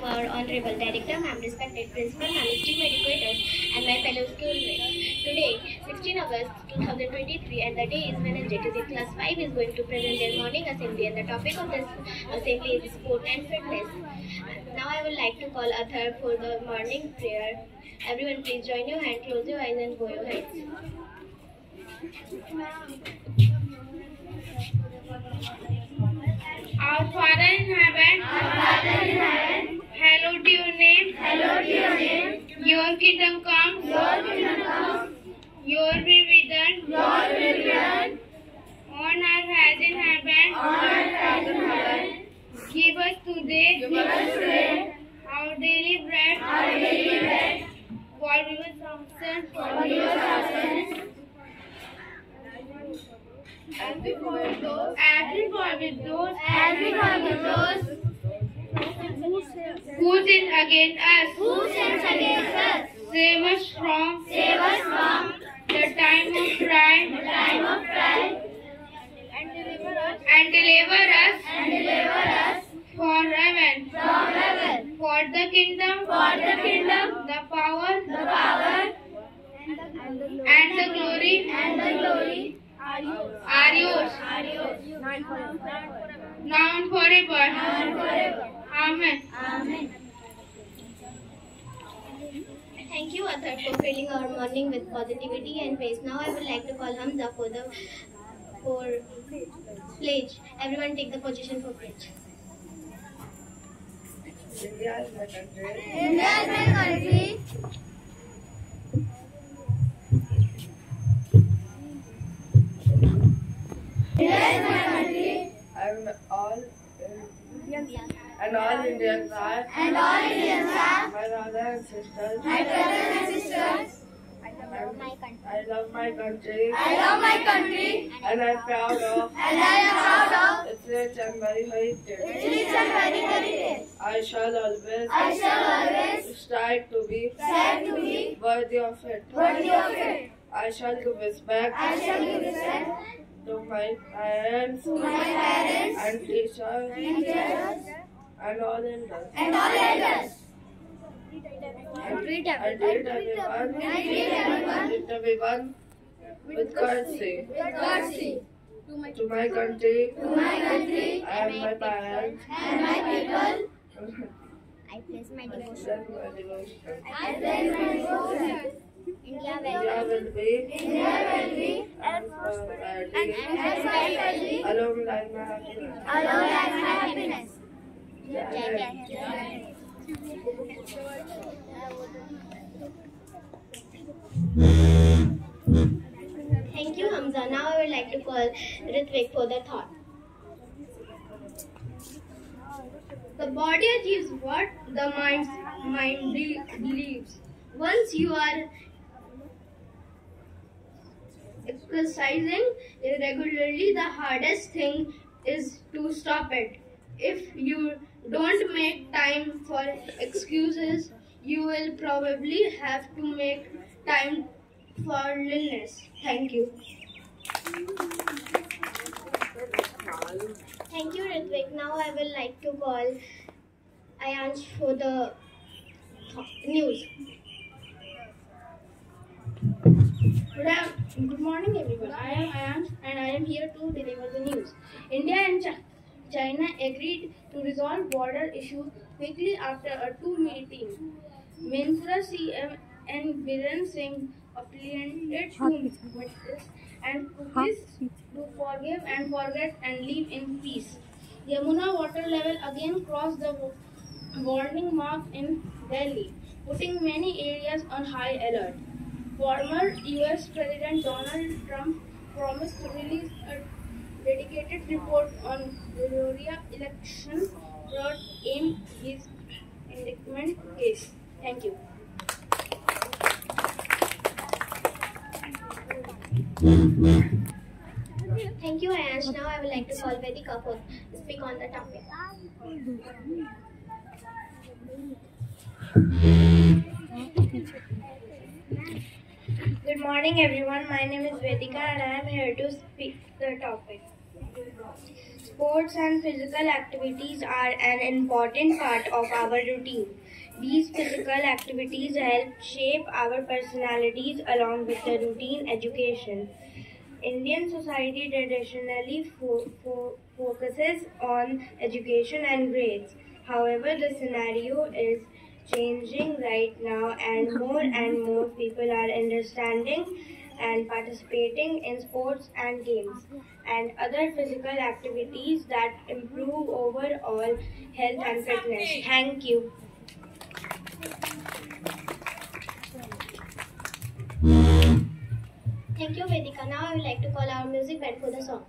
Our honorable director, ma'am, respected principal, ma'am, esteemed educators, and my fellow schoolmates. Today, 16 August 2023, and the day is Wednesday. Today, class 5 is going to present their morning assembly, and the topic of this assembly is sport and fitness. Now, I would like to call Athar for the morning prayer. Everyone, please join your hand, close your eyes, and bow your heads. Our Father in heaven, hallowed be your name. Your kingdom come. Your will be done. On earth as in heaven. Give us today our daily bread. Forgive us our sins. As we forgive those who sin against us. Save us from the time of trial. And deliver us from heaven. For the kingdom, the power, and the glory are yours. Now and forever. Amen. Thank you, Athar, for filling our morning with positivity and praise. Now, I would like to call Hamza for pledge. Everyone, take the position for pledge. India is my country. And all Indians are my brothers and sisters. I love my country. And I'm proud of its rich and very heritage. I shall always strive to be worthy of it. I shall give respect to my parents and teachers and all elders. I treat everyone with courtesy. To my country and my parents. I place my devotion. That's my devotion. India India will be and prosperity along like my happiness. Thank you, Hamza. Now I would like to call Ritvik for the thought. The body achieves what the mind believes. Once you are exercising irregularly, the hardest thing is to stop it. If you don't make time for excuses, you will probably have to make time for illness. Thank you. Thank you, Ritvik. Now I will like to call Ayansh for the news. Good morning, everyone. I am Ayansh and I am here to deliver the news. India and China agreed to resolve border issues quickly after a two-meeting. Mansura CM and Biren Singh appealed to witnesses and cookies to forgive and forget and live in peace. Yamuna water level again crossed the warning mark in Delhi, putting many areas on high alert. Former US President Donald Trump promised to release a dedicated report on Gloria election fraud in his indictment case. Thank you. Thank you, Ayansh. Now I would like to call Vedika for speak on the topic. Good morning, everyone. My name is Vedika and I am here to speak the topic. Sports and physical activities are an important part of our routine. These physical activities help shape our personalities along with the routine education. Indian society traditionally focuses on education and grades. However, the scenario is changing right now, and more people are understanding and participating in sports and games and other physical activities that improve overall health and fitness. Thank you. Thank you, Vedika. Now I would like to call our music band for the song.